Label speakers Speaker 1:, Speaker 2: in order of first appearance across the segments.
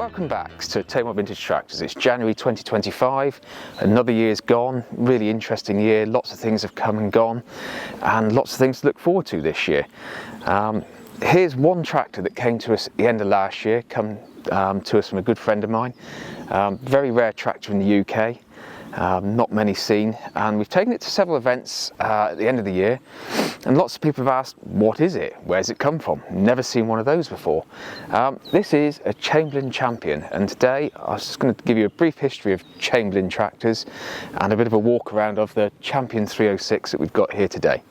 Speaker 1: Welcome back to Tamar Vintage Tractors. It's January 2025, another year's gone, really interesting year, lots of things have come and gone and lots of things to look forward to this year. Here's one tractor that came to us at the end of last year, come to us from a good friend of mine. Very rare tractor in the UK, not many seen, and we've taken it to several events at the end of the year, and lots of people have asked, what is it? Where's it come from? Never seen one of those before. This is a Chamberlain Champion, and today I was just going to give you a brief history of Chamberlain tractors and a bit of a walk around of the Champion 306 that we've got here today.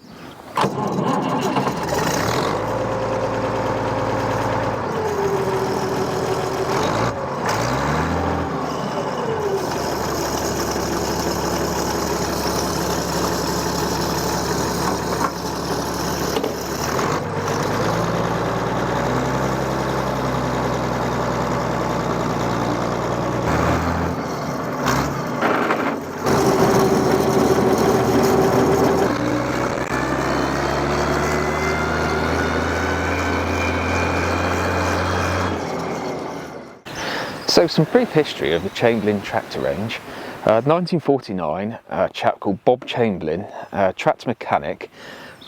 Speaker 1: So some brief history of the Chamberlain tractor range. 1949, a chap called Bob Chamberlain, a tractor mechanic,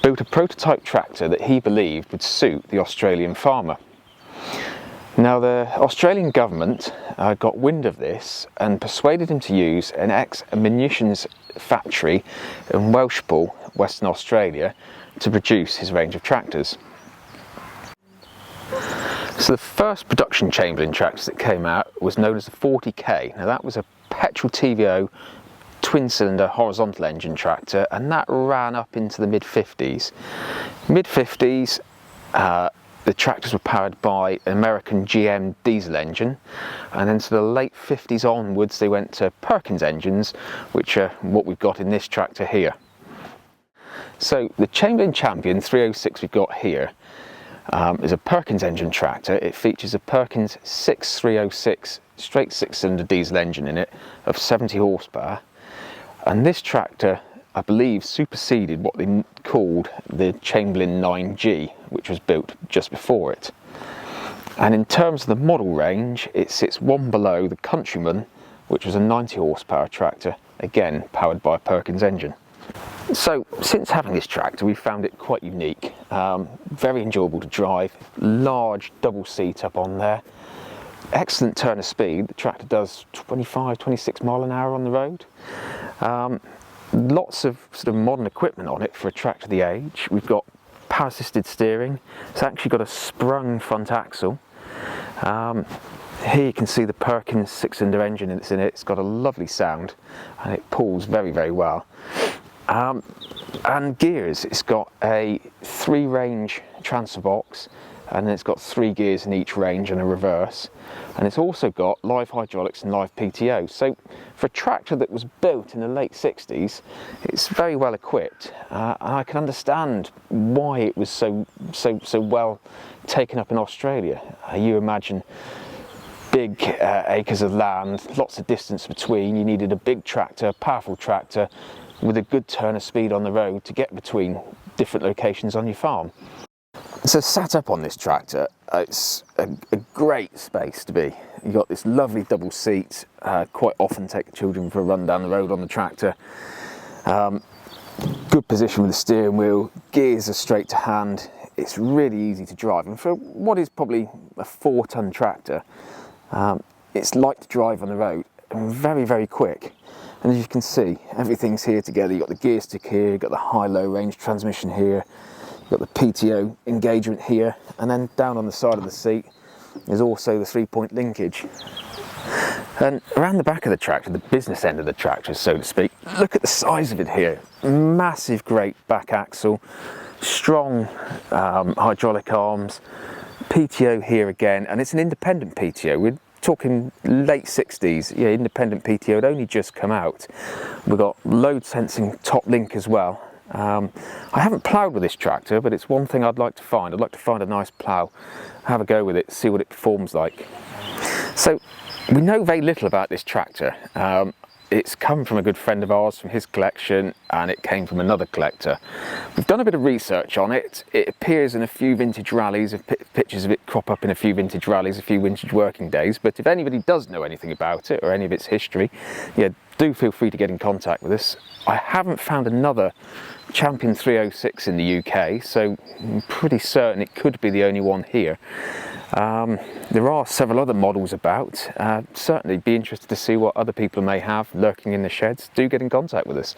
Speaker 1: built a prototype tractor that he believed would suit the Australian farmer. Now the Australian government got wind of this and persuaded him to use an ex-munitions factory in Welshpool, Western Australia, to produce his range of tractors. So the first production Chamberlain tractor that came out was known as the 40K. Now that was a petrol TVO twin-cylinder horizontal engine tractor, and that ran up into the mid-50s. Mid-50s, the tractors were powered by an American GM diesel engine, and then to the late 50s onwards they went to Perkins engines, which are what we've got in this tractor here. So the Chamberlain Champion 306 we've got here is a Perkins engine tractor. It features a Perkins 6306 straight 6-cylinder diesel engine in it of 70 horsepower, and this tractor I believe superseded what they called the Chamberlain 9G, which was built just before it. And in terms of the model range, it sits one below the Countryman, which was a 90 horsepower tractor, again powered by a Perkins engine. So since having this tractor we found it quite unique, very enjoyable to drive, large double seat up on there, excellent turn of speed. The tractor does 25-26 mile an hour on the road. Lots of sort of modern equipment on it for a tractor the age. We've got power assisted steering, it's actually got a sprung front axle. Here you can see the Perkins 6-cylinder engine that's in it. It's got a lovely sound and it pulls very, very well. And gears, it's got a 3-range transfer box, and then it's got 3 gears in each range and a reverse, and it's also got live hydraulics and live PTO. So for a tractor that was built in the late 60s, it's very well equipped, and I can understand why it was so well taken up in Australia. You imagine big acres of land, lots of distance between. You needed a big tractor, powerful tractor with a good turn of speed on the road to get between different locations on your farm. So sat up on this tractor, it's a great space to be. You've got this lovely double seat, quite often take the children for a run down the road on the tractor. Good position with the steering wheel, gears are straight to hand, it's really easy to drive, and for what is probably a 4-ton tractor, it's light to drive on the road and very, very quick. And as you can see, everything's here together. You've got the gear stick here, you've got the high-low range transmission here, you've got the PTO engagement here, and then down on the side of the seat is also the 3-point linkage. And around the back of the tractor, the business end of the tractor, so to speak, look at the size of it here. Massive, great back axle, strong hydraulic arms, PTO here again, and it's an independent PTO. We're talking late 60s, yeah, independent PTO had only just come out. We've got load sensing top link as well. I haven't ploughed with this tractor, but it's one thing I'd like to find. I'd like to find a nice plough, have a go with it, see what it performs like. So we know very little about this tractor. it's come from a good friend of ours, from his collection, and it came from another collector. We've done a bit of research on it. It appears in a few vintage rallies, pictures of it crop up in a few vintage rallies, a few vintage working days, but if anybody does know anything about it or any of its history, yeah, do feel free to get in contact with us. I haven't found another Champion 306 in the UK, so I'm pretty certain it could be the only one here. There are several other models about. Certainly be interested to see what other people may have lurking in the sheds. Do get in contact with us.